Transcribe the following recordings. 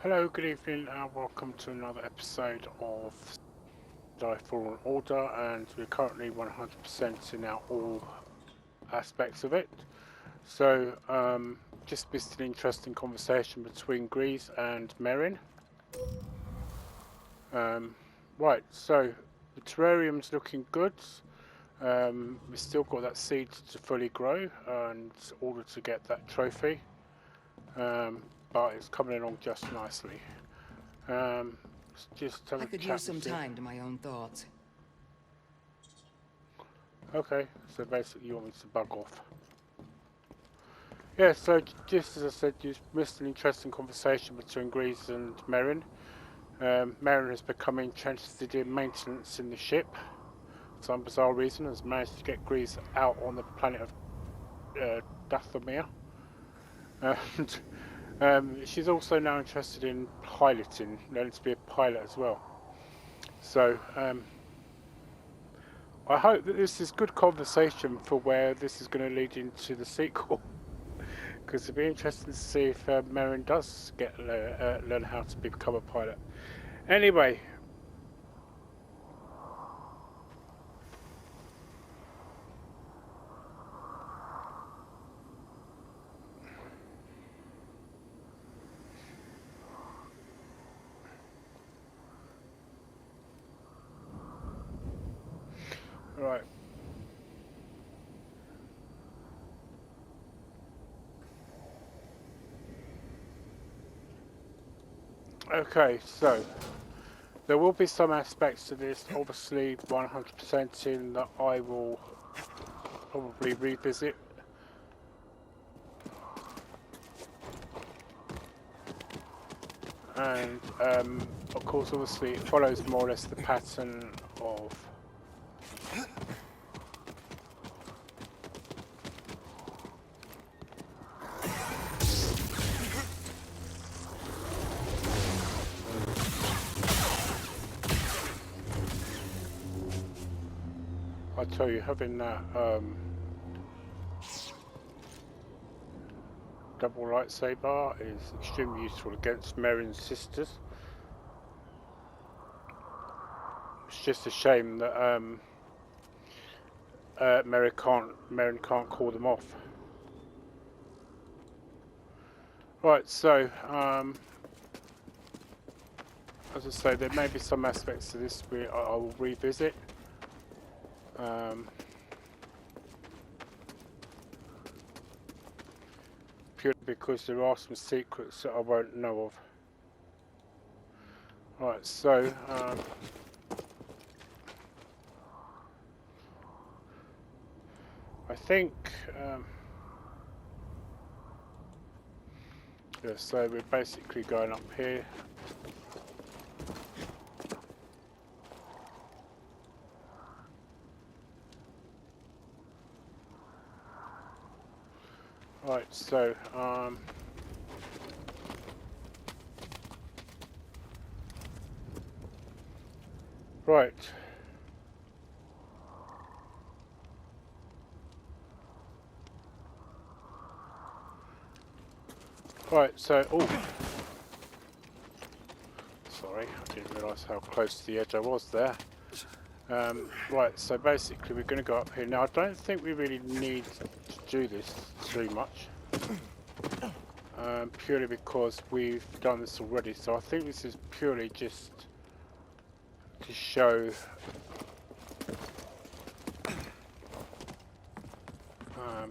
Hello, good evening, and welcome to another episode of Jedi Fallen Order, and we're currently 100% in all aspects of it. So, just missed an interesting conversation between Grease and Merrin. Right, so the terrarium's looking good. We've still got that seed to fully grow in order to get that trophy, but it's coming along just nicely. Just have I a could chat use some with you. time to my own thoughts. Okay, so basically you want me to bug off. Yeah, so just as I said, you missed an interesting conversation between Grease and Merrin. Merrin has become interested in maintenance in the ship. For some bizarre reason, has managed to get Grease out on the planet of Dathomir. And she's also now interested in piloting, learning to be a pilot as well. So I hope that this is good conversation for where this is going to lead into the sequel. Because it'd be interesting to see if Merrin does get learn how to become a pilot. Anyway, right. Okay, so there will be some aspects to this, obviously 100% in that I will probably revisit. And of course, obviously, it follows more or less the pattern of I tell you, having that double lightsaber is extremely useful against Merrin's sisters. It's just a shame that Merrin can't call them off. Right, so as I say, there may be some aspects to this I will revisit. Purely because there are some secrets that I won't know of. Right, so I think yeah, so we're basically going up here. Right, so right. Right, so oh, sorry, I didn't realise how close to the edge I was there. Right, so basically we're going to go up here. Now I don't think we really need to do this too much. Purely because we've done this already, so I think this is purely just to show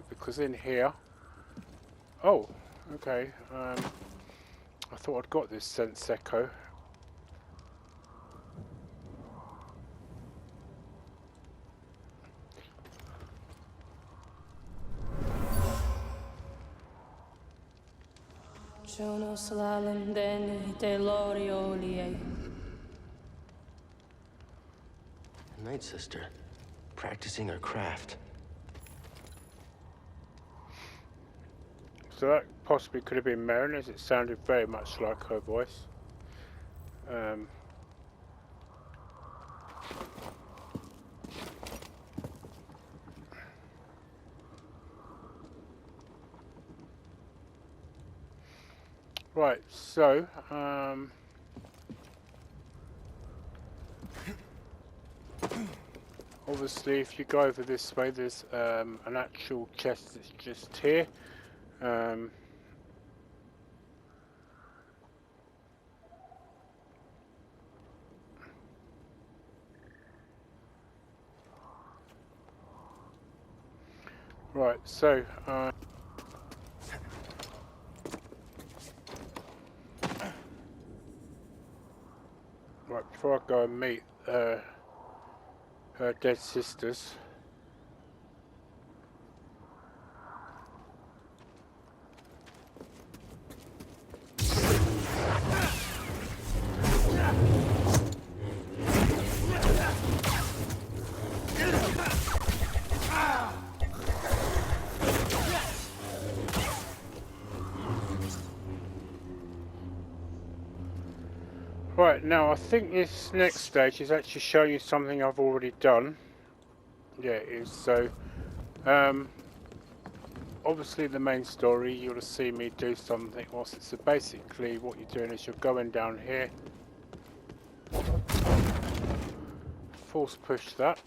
because in here, oh, okay, I thought I'd got this sense echo. Night Sister, practicing her craft. So that possibly could have been Merrin, as it sounded very much like her voice. Right, so, obviously if you go over this way, there's an actual chest that's just here. Right, so, right, before I go and meet her dead sisters. Right, now I think this next stage is actually showing you something I've already done. Yeah, it is. So, obviously the main story, you'll see me do something else. So basically what you're doing is you're going down here, force push that.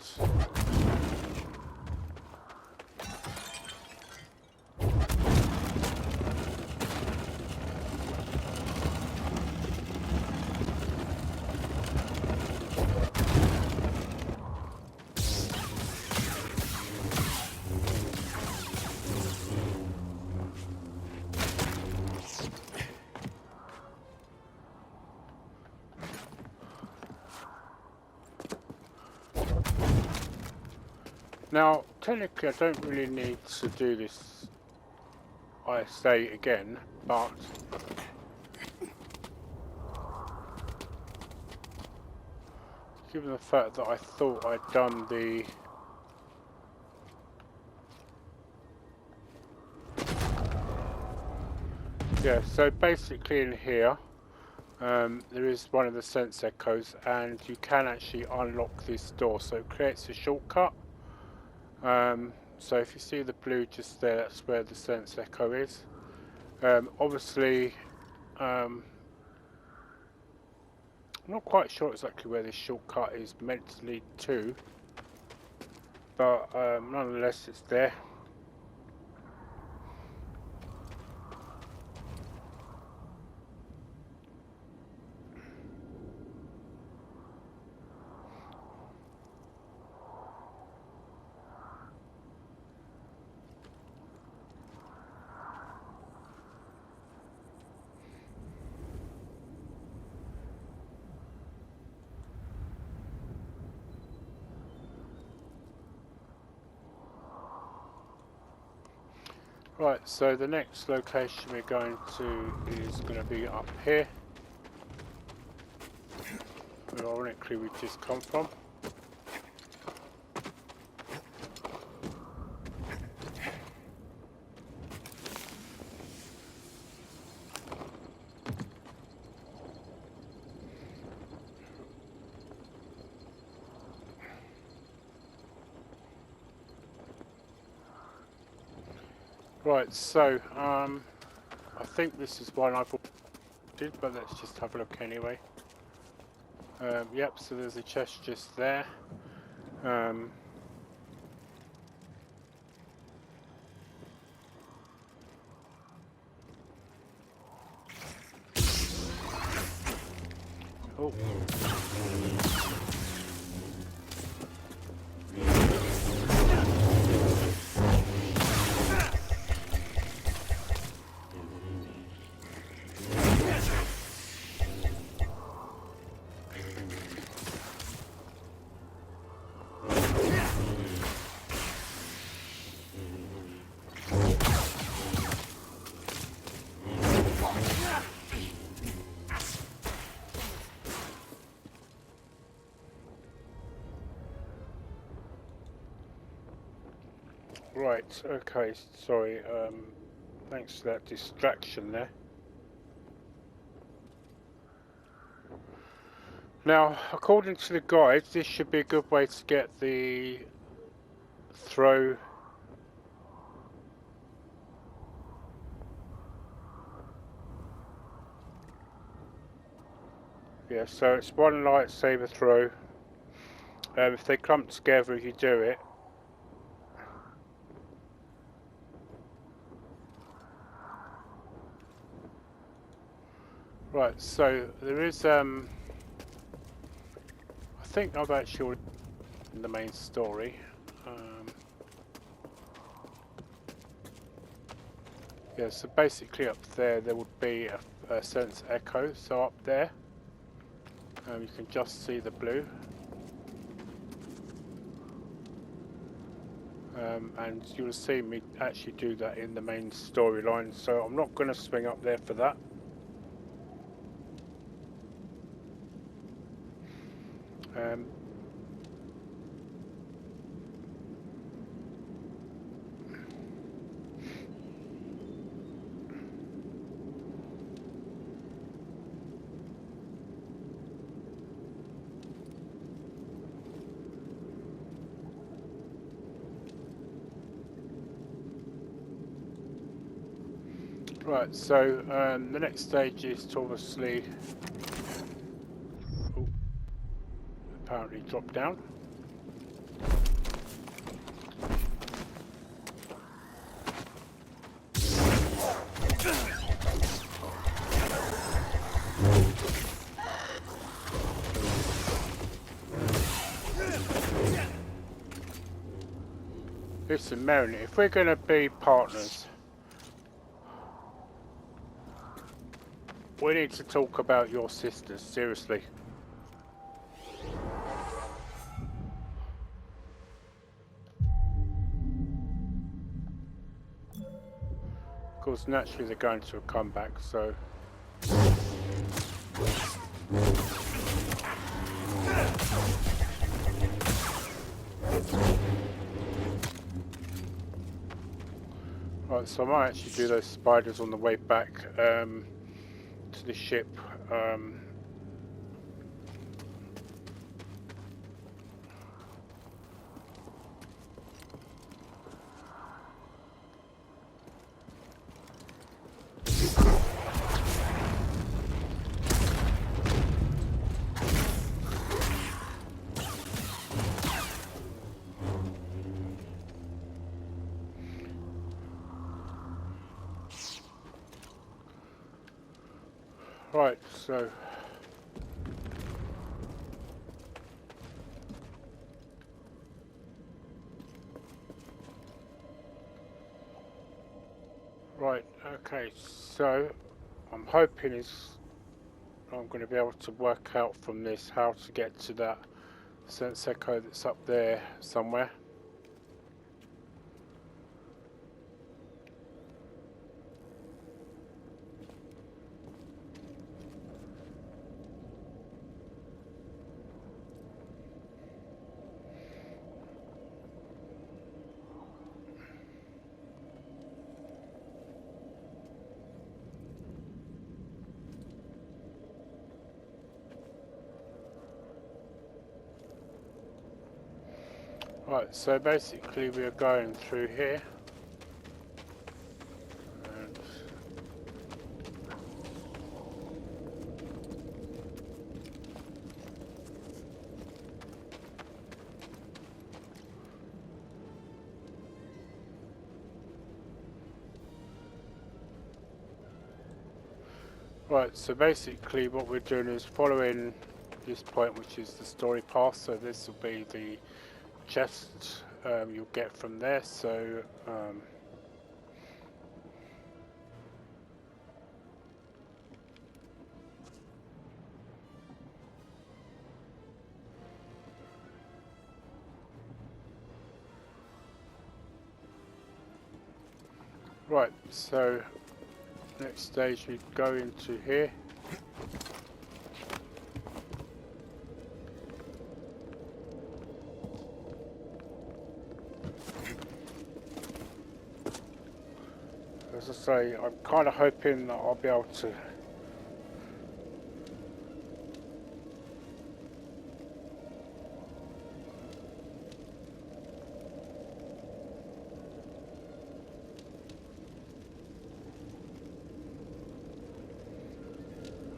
Now, technically I don't really need to do this, I say again, but given the fact that I thought I'd done the so basically in here there is one of the sense echoes and you can actually unlock this door, so it creates a shortcut. So if you see the blue just there, that's where the sense echo is. Obviously I'm not quite sure exactly where this shortcut is meant to lead to, but nonetheless it's there. Right, so the next location we're going to is going to be up here, where ironically we've just come from. Right, so I think this is one I've already did, but let's just have a look anyway. Yep, so there's a chest just there. Oh. Right, okay, sorry, thanks for that distraction there. Now, according to the guide, this should be a good way to get the throw Yeah, so it's one lightsaber throw. If they clump together, if you do it. Right, so there is I think I've actually in the main story. Yeah, so basically up there would be a sense echo. So up there, you can just see the blue. And you'll see me actually do that in the main storyline, so I'm not going to swing up there for that. Right, so the next stage is to obviously apparently drop down. Listen, Merrin, if we're going to be partners, we need to talk about your sisters, seriously. Of course, naturally they're going to a comeback, so... Right, so I might actually do those spiders on the way back to the ship. Right, so... Right, okay, so I'm hoping I'm going to be able to work out from this how to get to that sense echo that's up there somewhere. Right, so basically we are going through here. And right, so basically what we're doing is following this point, which is the story path. So this will be the chest you'll get from there. So right, so next stage we go into here. As I say, I'm kind of hoping that I'll be able to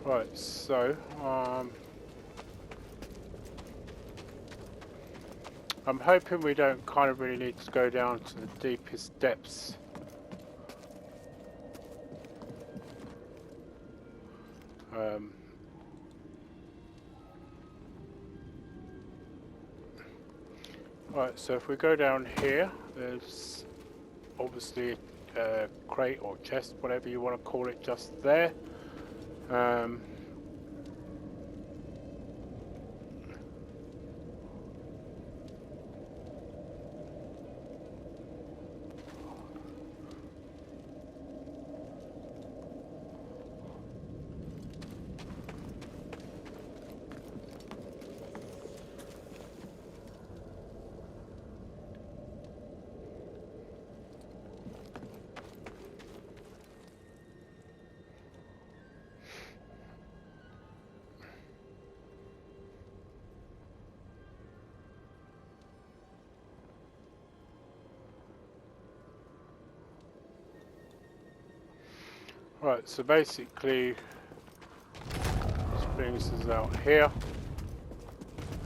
Right, so I'm hoping we don't kind of really need to go down to the deepest depths. Right, so if we go down here, there's obviously a crate or chest, whatever you want to call it, just there. Right, so basically this brings us out here,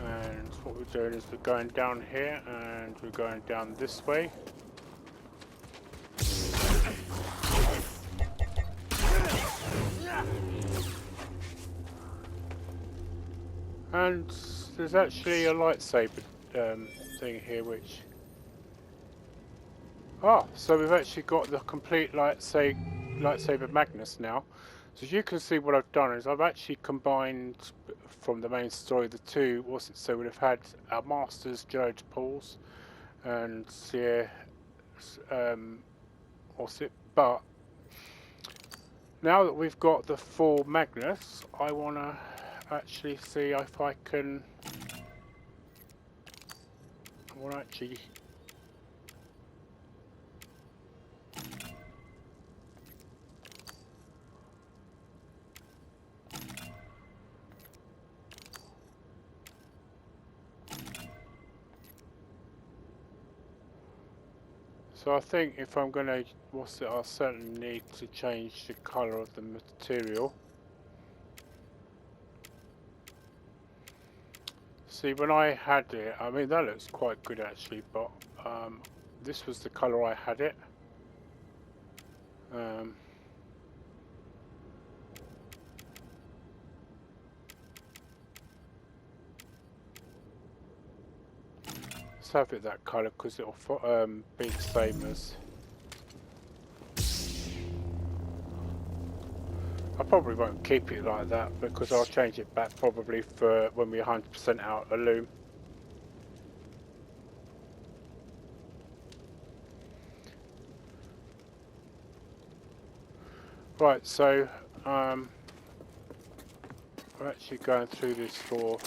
and what we're doing is we're going down here and we're going down this way. And there's actually a lightsaber thing here which... Ah, so we've actually got the complete lightsaber Magnus now. So as you can see, what I've done is I've actually combined from the main story the two. What's it? So we'd have had our masters, Judge Pauls, and yeah, what's it? But now that we've got the full Magnus, I want to actually see if I can. I want to actually. So I think if I'm going to, what's it, I'll certainly need to change the colour of the material. See, when I had it, I mean that looks quite good actually, but this was the colour I had it. Let's have it that colour because it'll be the same as... I probably won't keep it like that because I'll change it back probably for when we're 100% out of loom. Right, so we're actually going through this door.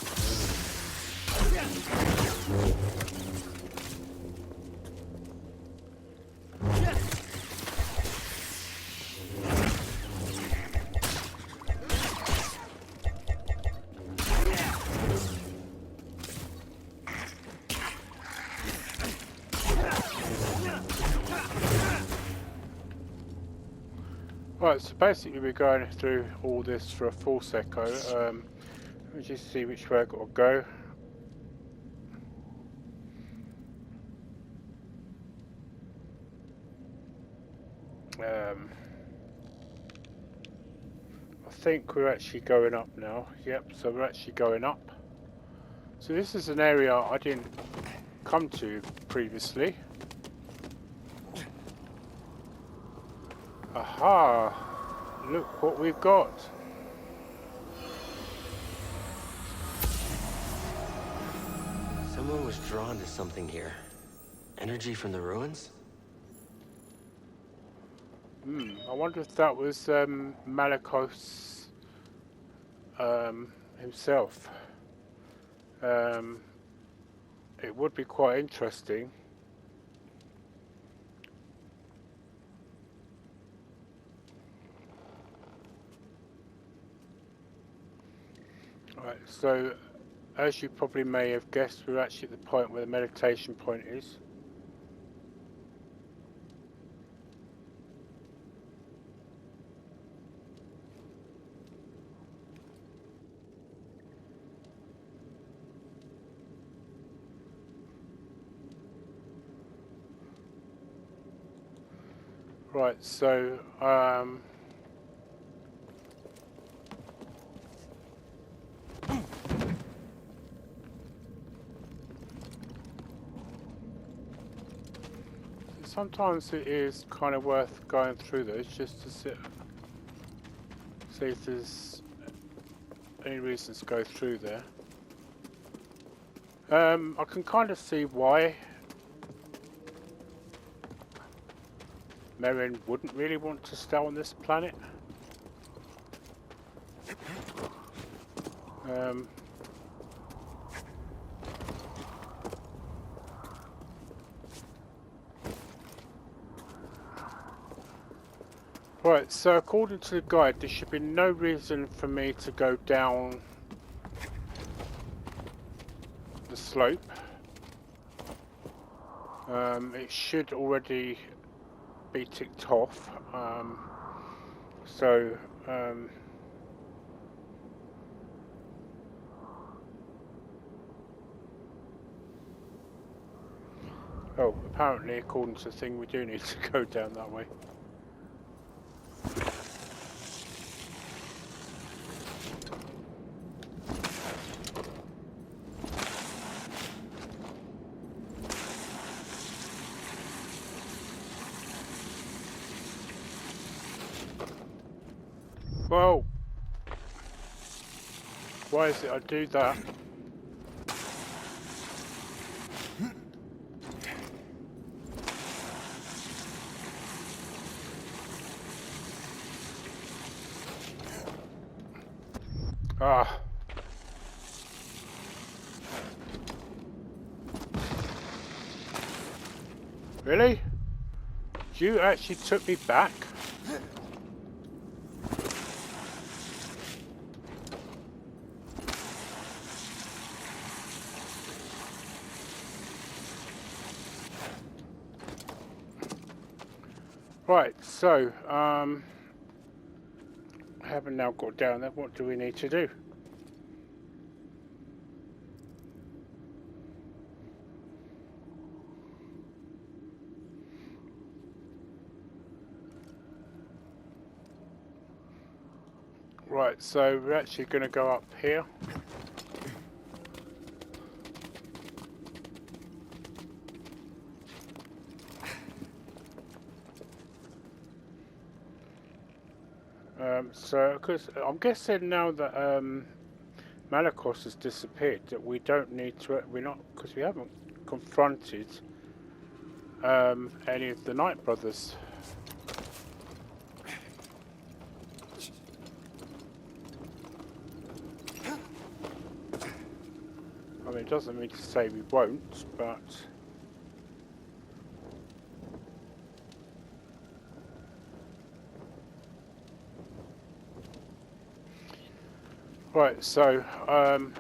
Right, so basically we're going through all this for a full secco. Let me just see which way I've got to go. I think we're actually going up now. Yep, so we're actually going up. So this is an area I didn't come to previously. Aha! Look what we've got. Someone was drawn to something here. Energy from the ruins? I wonder if that was Malakos himself. It would be quite interesting. Right, so as you probably may have guessed, we're actually at the point where the meditation point is. Right, so sometimes it is kind of worth going through those just to see if there's any reason to go through there. I can kind of see why Merrin wouldn't really want to stay on this planet. Right, so according to the guide, there should be no reason for me to go down the slope. It should already be ticked off. Oh, apparently, according to the thing, we do need to go down that way. Whoa! Why is it I do that? Ah. Really? You actually took me back? Right, so, I haven't now got down there. What do we need to do? Right, so we're actually going to go up here. So, because I'm guessing now that Malakos has disappeared, that we don't need to. We're not, because we haven't confronted any of the Knight brothers. I mean, it doesn't mean to say we won't, but. Right, so I'm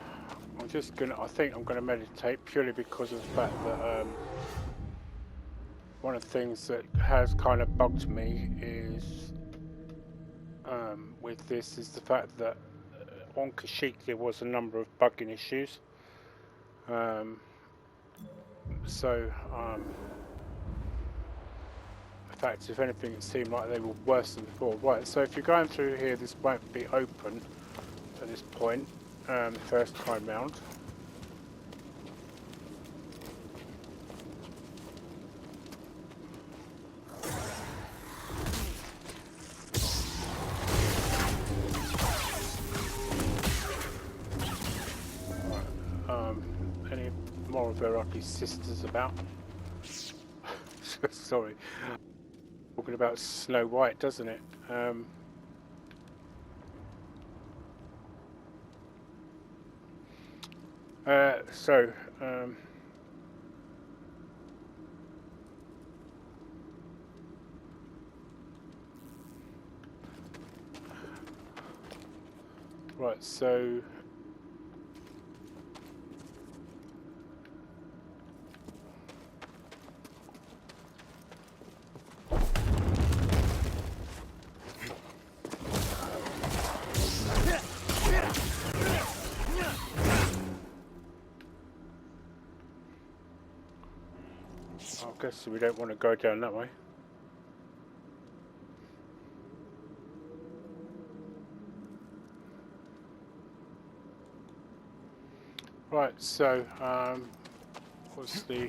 just gonna. I think I'm gonna meditate purely because of the fact that one of the things that has kind of bugged me is with this is the fact that on Kashyyyk there was a number of bugging issues. In fact, if anything, it seemed like they were worse than before. Right, so if you're going through here, this won't be open at this point, the first time round. Any more of their ugly sisters about? Sorry. Talking about Snow White, doesn't it? Right, so I guess we don't want to go down that way. Right, so, what's the...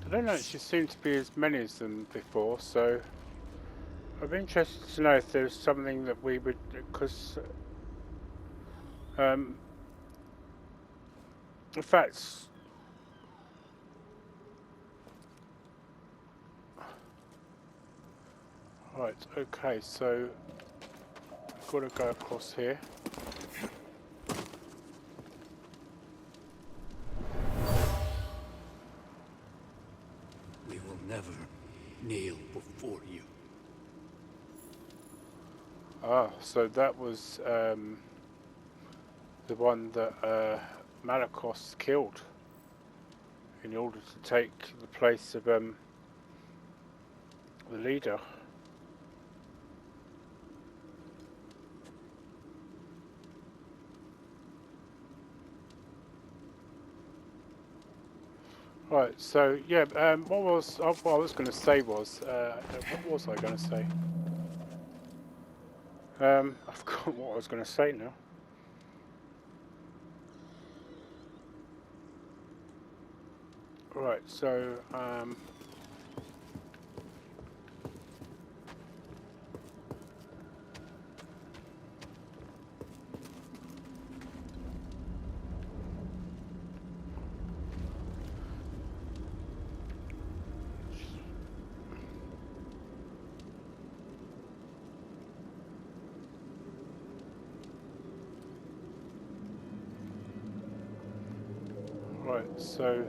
I don't actually seem to be as many as them before, so I'd be interested to know if there's something that we would, because in fact, right, okay, so I've got to go across here. We will never kneel before you. Ah, so that was the one that Malakos killed in order to take the place of the leader. Right, so yeah, what I was going to say was, what was I going to say? I forgot what I was going to say now. Right, so right, so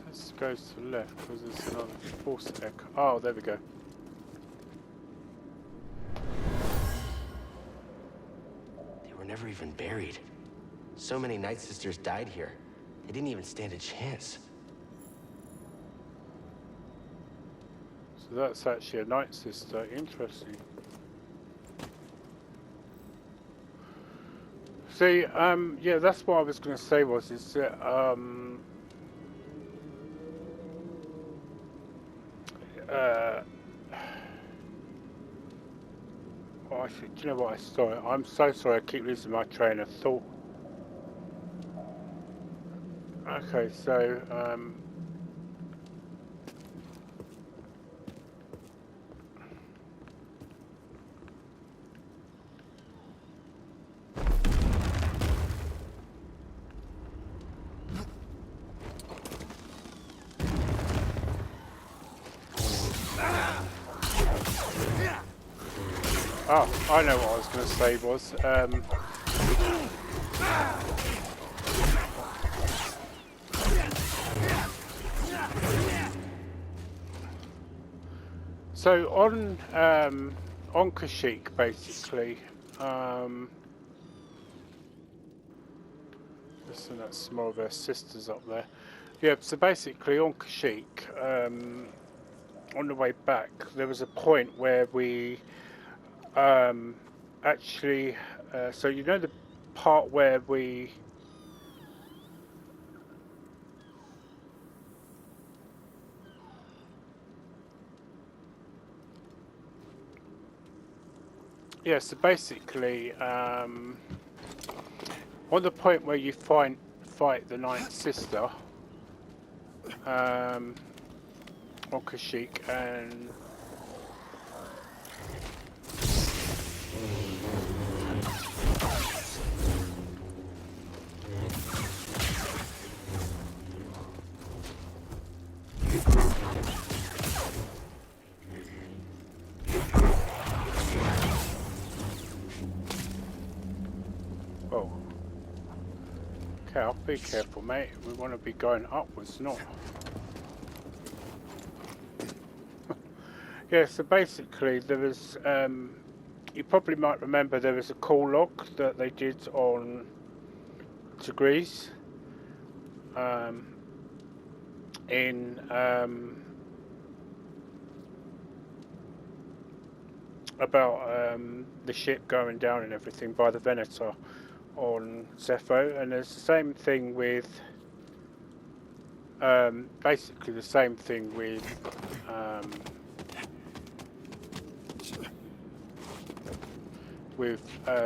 this goes to the left because there's another force echo. Oh, there we go. They were never even buried. So many Night Sisters died here. They didn't even stand a chance. So that's actually a Night Sister. Interesting. See, yeah, that's what I was going to say was, is that, oh, actually, do you know what? I'm so sorry. I keep losing my train of thought. Okay, so, oh, I know what I was going to say was, so on Kashyyyk, basically, listen, that's more of their sisters up there. Yeah, so basically on Kashyyyk, on the way back, there was a point where we actually, so you know the part where we yeah, so basically, on the point where you fight the Ninth Sister, on Kashyyyk, and oh, okay, I'll be careful, mate. We want to be going upwards, not. Yeah, so basically there was, you probably might remember there was a call log that they did on Degrees, in about the ship going down and everything by the Venator on Zepho, and there's the same thing with basically the same thing with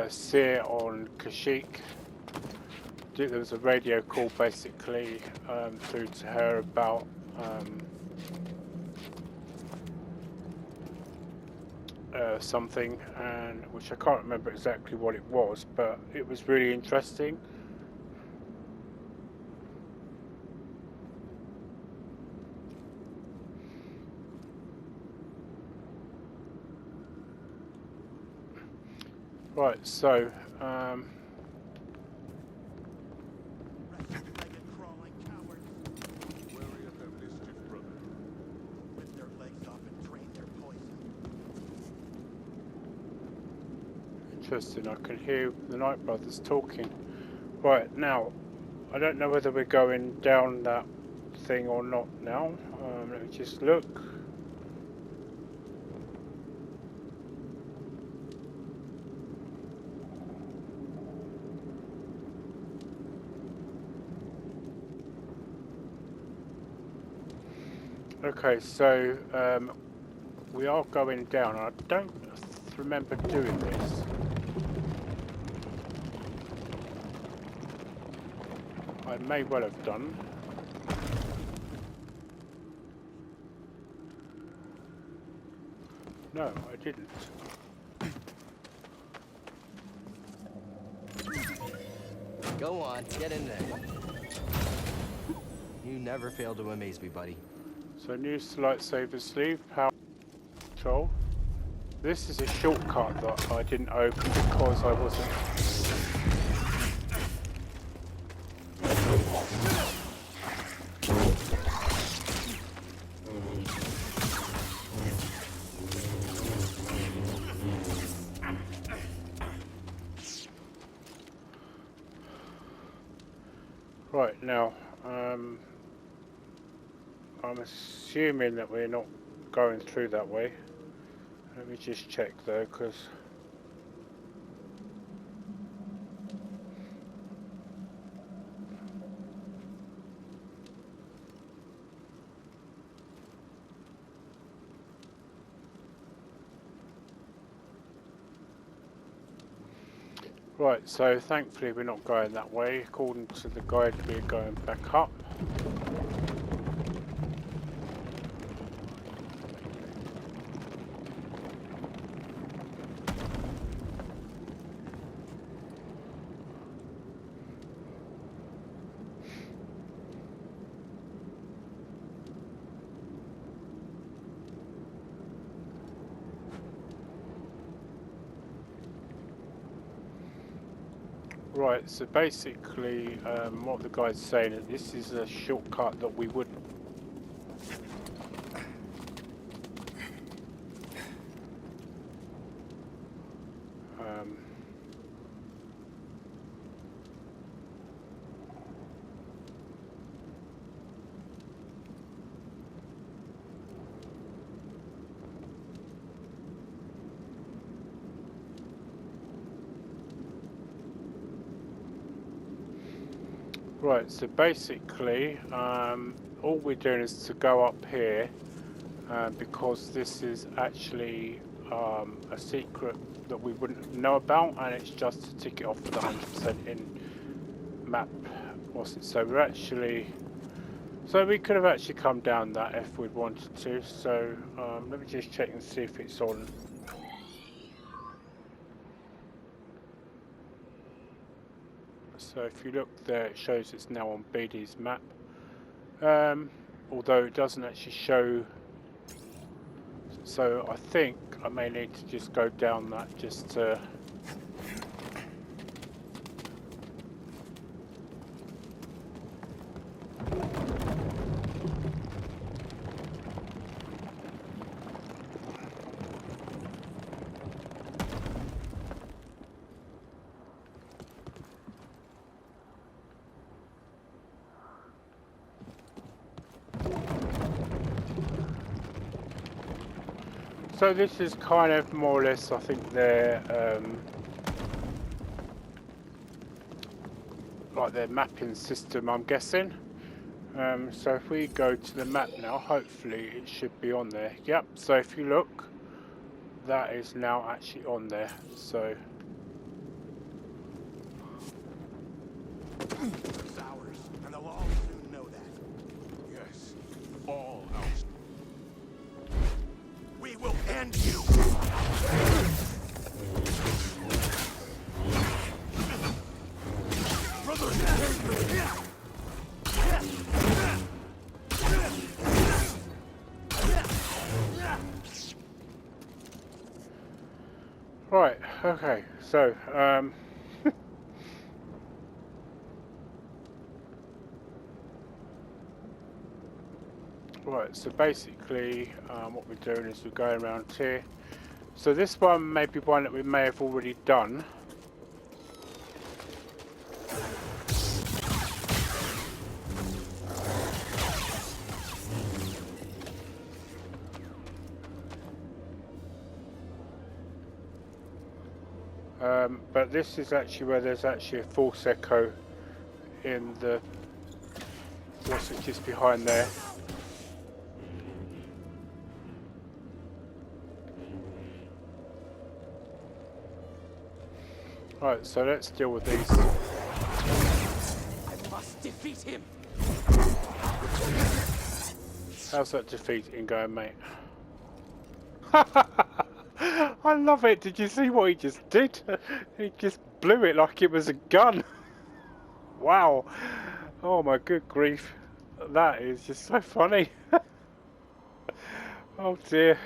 Seer on Kashyyyk. There was a radio call basically through to her about something, and which I can't remember exactly what it was, but it was really interesting. Right, so interesting, I can hear the Night Brothers talking. Right, now, I don't know whether we're going down that thing or not now. Let me just look. Okay, so we are going down. I don't remember doing this. I may well have done. No, I didn't. Go on, get in there. You never fail to amaze me, buddy. So new lightsaber sleeve, power control. This is a shortcut that I didn't open because I wasn't. Right, now, I'm assuming that we're not going through that way. Let me just check though, because right, so thankfully we're not going that way. According to the guide, we're going back up. Right, so basically what the guy's saying is this is a shortcut that we would right, so basically all we're doing is to go up here because this is actually a secret that we wouldn't know about, and it's just to tick it off with 100% in map. So we're actually, so we could have actually come down that if we'd wanted to. So let me just check and see if it's on. So if you look there, it shows it's now on BD's map. Although it doesn't actually show. So I think I may need to just go down that just to. So this is kind of more or less, I think, their like their mapping system, I'm guessing. So if we go to the map now, hopefully it should be on there. Yep. So if you look, that is now actually on there. So It's ours, and they'll all soon know that. Yes, all ours. We will end you! right, okay, so right, so basically what we're doing is we're going around here. So this one may be one that we may have already done. But this is actually where there's actually a false echo in the what's it just behind there. Right, so let's deal with these. I must defeat him. How's that defeating going, mate? I love it. Did you see what he just did? He just blew it like it was a gun. Wow. Oh my good grief. That is just so funny. Oh dear.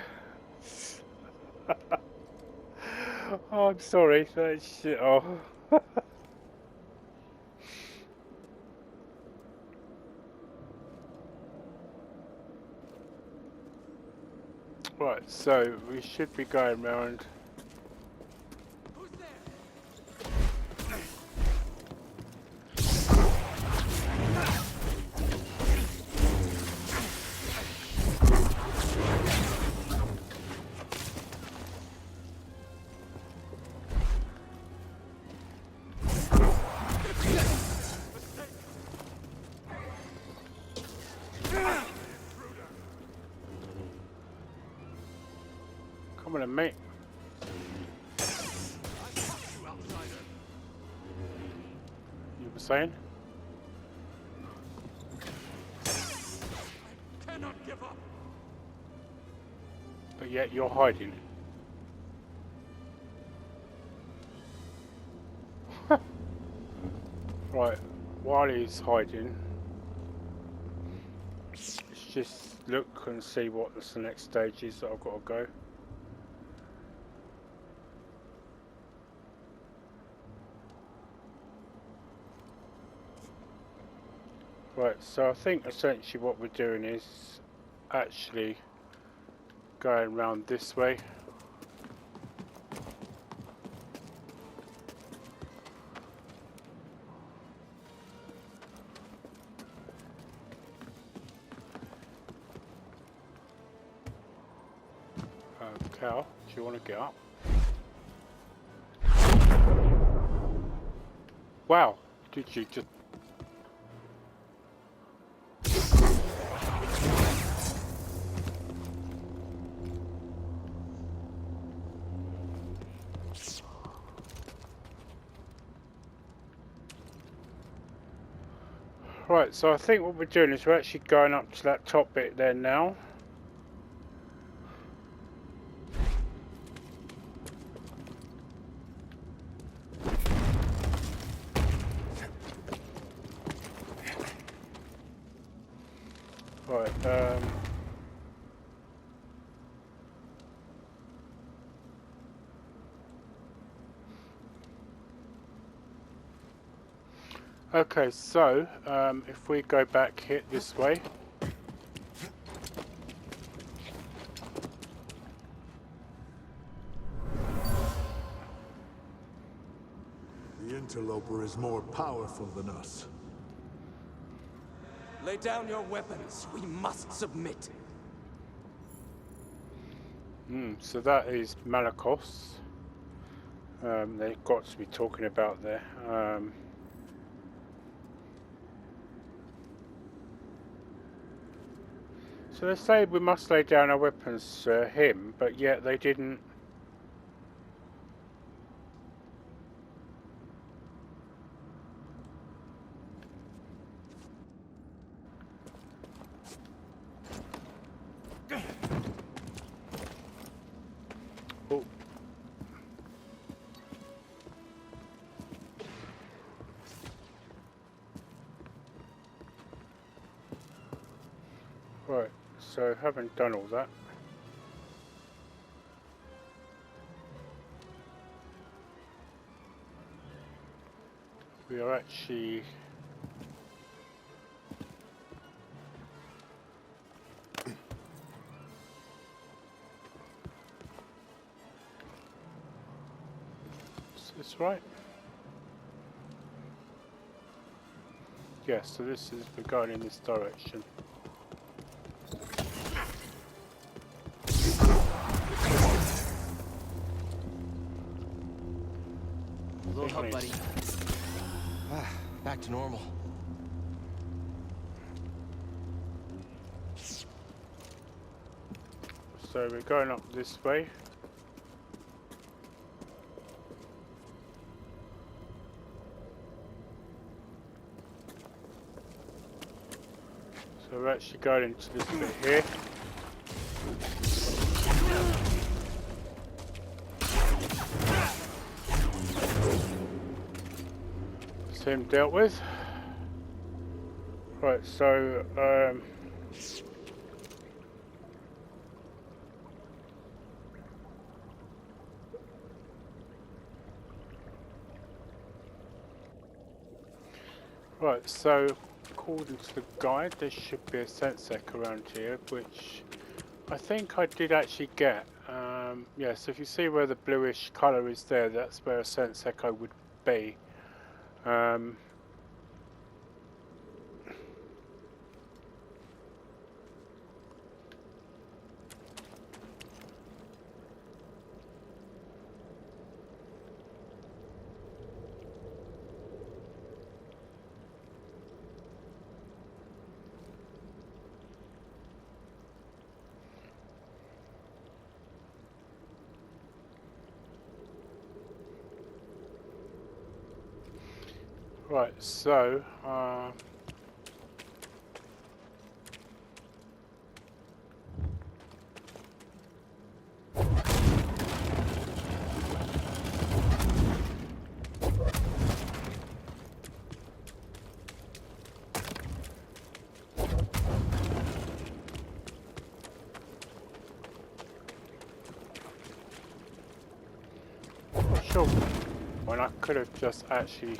Oh, I'm sorry. That's shit. Oh. Right, so we should be going round. Who's there? Come on, mate. You were saying? Cannot give up! But yet you're hiding. Right, while he's hiding, let's just look and see what the next stage is that I've got to go. Right, so I think essentially what we're doing is actually going round this way. Cal, do you want to get up? Wow, did you just... Right, so I think what we're doing is we're actually going up to that top bit there now. Right, okay, so if we go back hit this way. The interloper is more powerful than us. Lay down your weapons. We must submit. So that is Malakos. They've got to be talking about there. So they say we must lay down our weapons to him, but yet they didn't. Oh. Right, so having done all that, we are actually is this right? Yes, so this is we're going in this direction. A little help, buddy. Back to normal. So we're going up this way. So we're actually going into this bit here. That's him dealt with. Right, so right, so according to the guide, there should be a sensec around here, which I think I did actually get. Yeah, so if you see where the bluish colour is there, that's where a sensec would be. Right, so sure, when I could have just actually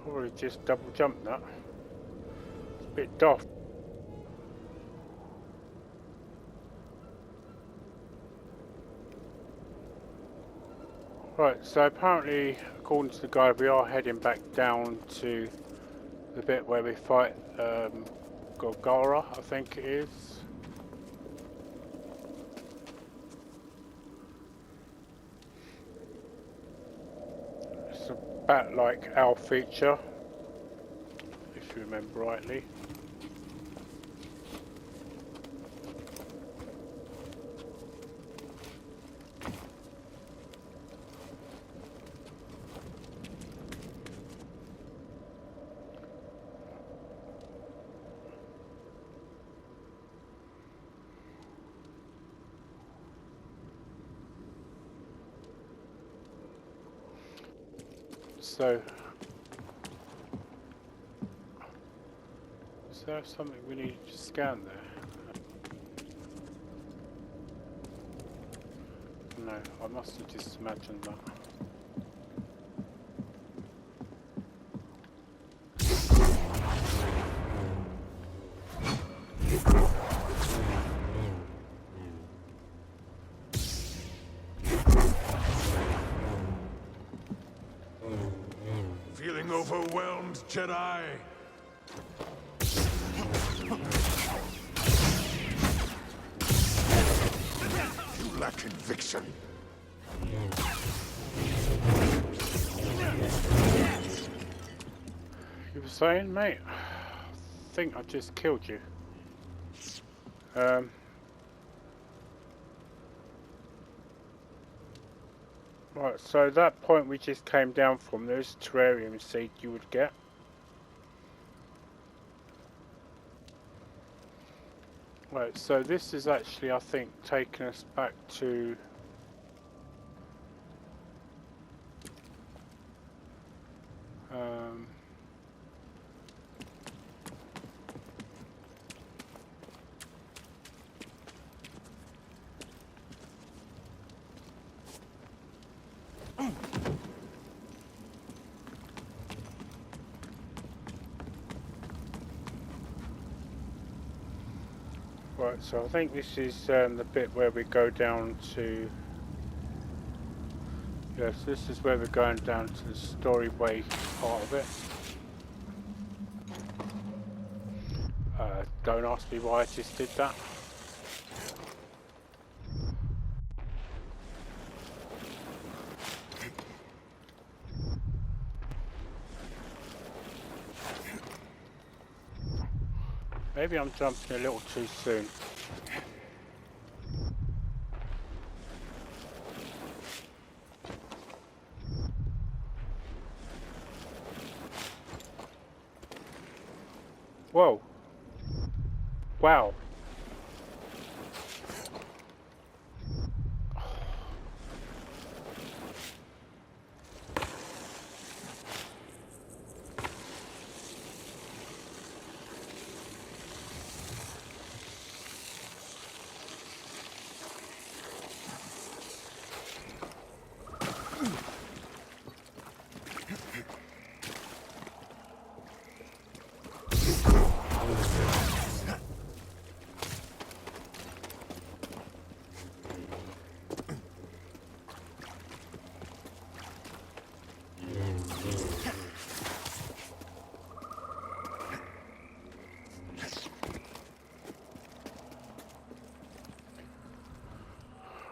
probably just double jumped that. It's a bit daft. Right, so apparently, according to the guide, we are heading back down to the bit where we fight Golgara, I think it is. It's a bat-like owl feature, if you remember rightly. So, is there something we need to scan there? No, I must have just imagined that. overwhelmed, Jedi? You lack conviction. You were saying, mate? I think I just killed you. Right, so that point we just came down from, there's a terrarium seed you would get. Right, so this is actually, I think, taking us back to... Right, so I think this is the bit where we go down to... Yes, this is where we're going down to the storyway part of it. Don't ask me why I just did that. Maybe I'm jumping a little too soon. Whoa. Wow.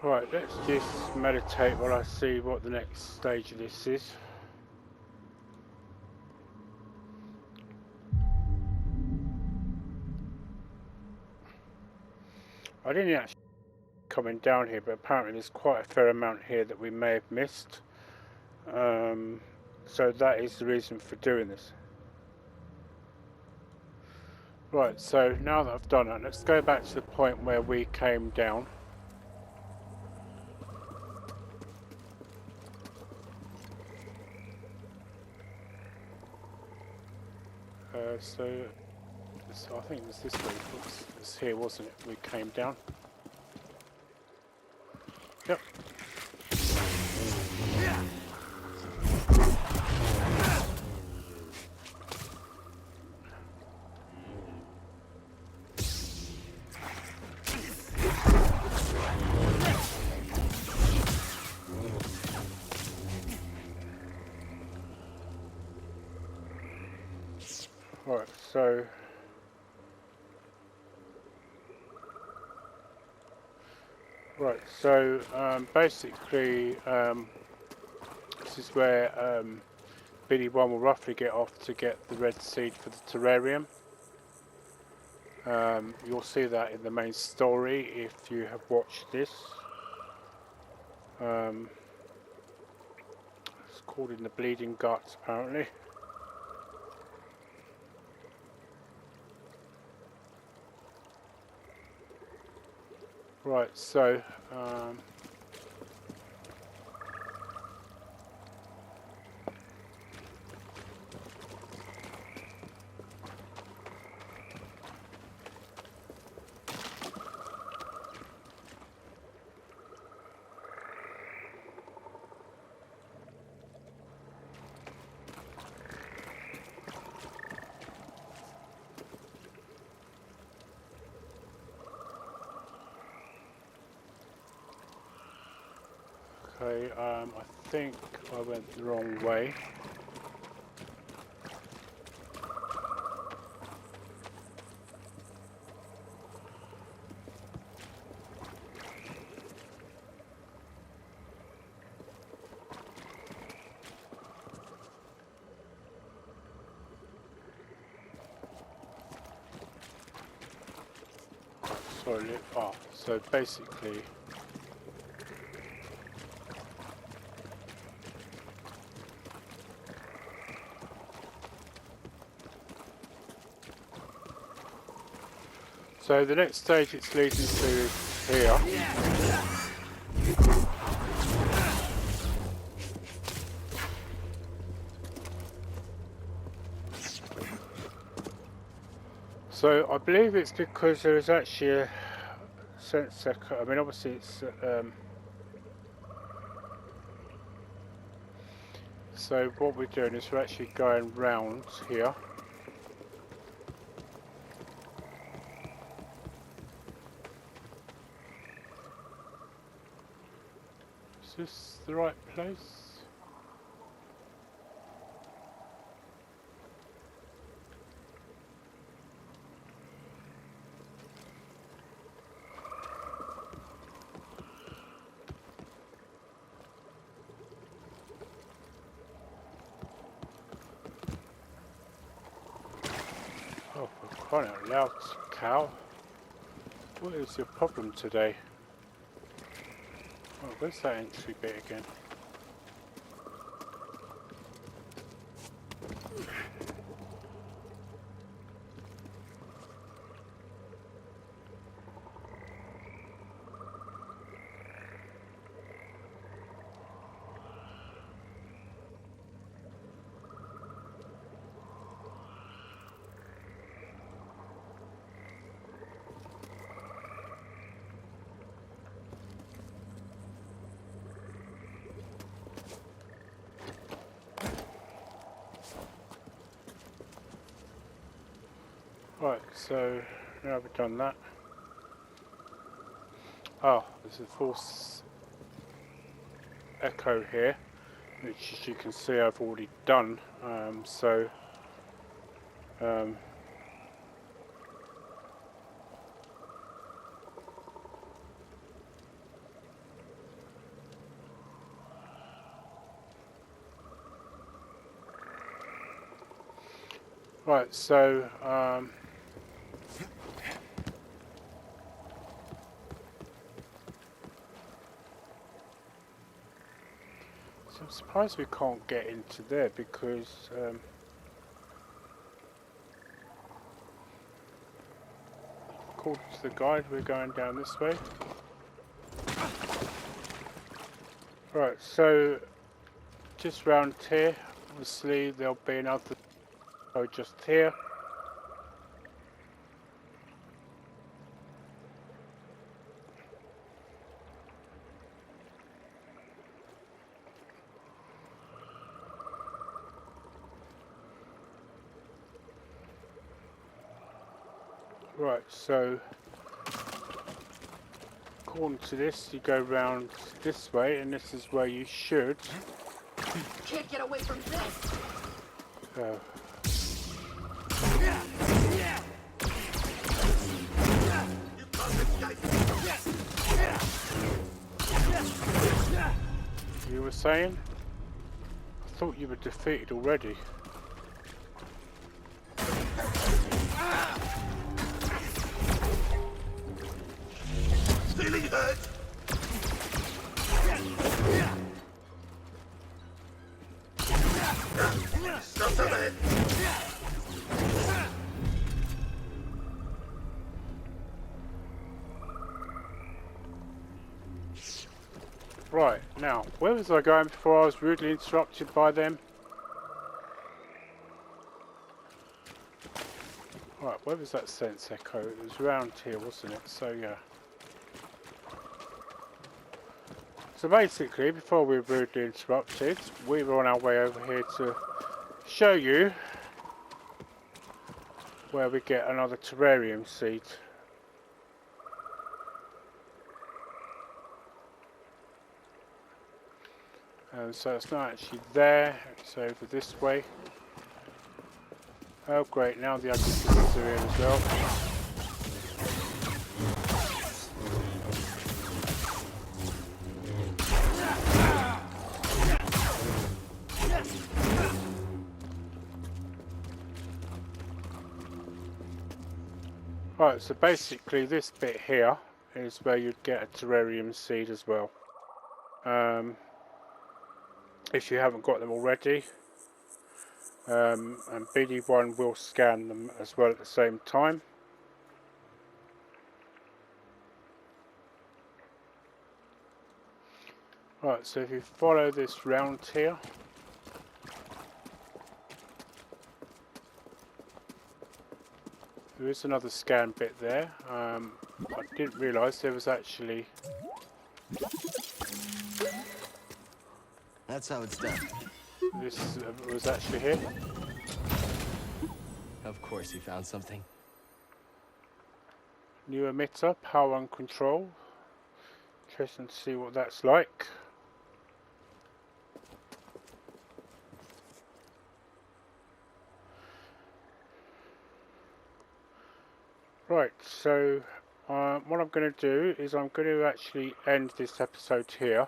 Right, let's just meditate while I see what the next stage of this is. I didn't actually coming down here, but apparently there's quite a fair amount here that we may have missed. So that is the reason for doing this. Right, so now that I've done that, let's go back to the point where we came down. So I think it was this way. It's here, wasn't it? We came down. Yep. Right, so basically this is where Pt.1 will roughly get off to get the red seed for the terrarium. You'll see that in the main story if you have watched this. It's called In the Bleeding Guts, apparently. Right, so okay, I think I went the wrong way. Oh, so basically, so the next stage it's leading to is here. So I believe it's because there is actually a sensor. I mean, obviously it's. So what we're doing is we're actually going round here. Is this the right place? Oh, for crying out loud, cow. What is your problem today? Oh, where's that entry bit again? Right, so now we've done that. Oh, there's a false echo here, which as you can see I've already done. Right, so I'm surprised we can't get into there because according to the guide we're going down this way. Right, so just round here, obviously there'll be another just here. Right, so according to this, you go round this way, and this is where you should. Can't get away from this. You were saying? I thought you were defeated already. Feeling hurt? Stop it! Right, now, where was I going before I was rudely interrupted by them? Right, where was that sense echo? It was around here, wasn't it? So, yeah. So basically, before we were rudely interrupted, we were on our way over here to show you where we get another terrarium seed. And so it's not actually there, it's over this way. Oh great, now the ugly sisters are here as well. Right, so basically this bit here is where you'd get a terrarium seed as well. If you haven't got them already. And Pt.1 will scan them as well at the same time. Right, so if you follow this round here, there is another scan bit there. I didn't realise there was actually... That's how it's done. This was actually here. Of course you found something. New emitter, power and control. Interesting to see what that's like. Right, so what I'm going to do is I'm going to actually end this episode here.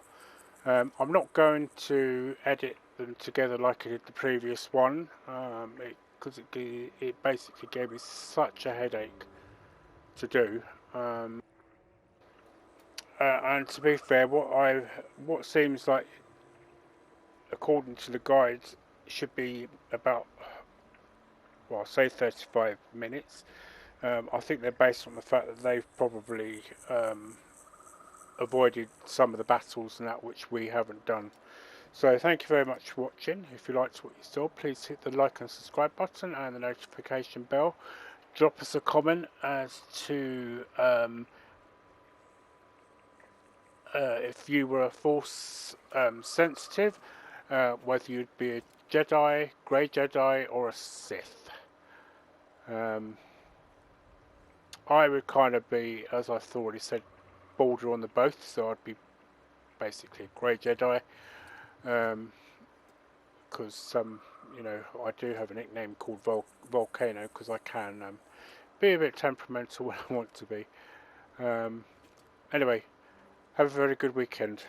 I'm not going to edit them together like I did the previous one, because it basically gave me such a headache to do. And to be fair, what seems like, according to the guides, should be about, well, say 35 minutes. I think they're based on the fact that they've probably avoided some of the battles and that which we haven't done. So thank you very much for watching. If you liked what you saw, please hit the like and subscribe button and the notification bell. Drop us a comment as to if you were a Force sensitive, whether you'd be a Jedi, Grey Jedi or a Sith. I would kind of be, as I've already said, border on the both, so I'd be basically a Grey Jedi, because you know, I do have a nickname called Volcano, because I can be a bit temperamental when I want to be. Anyway, have a very good weekend.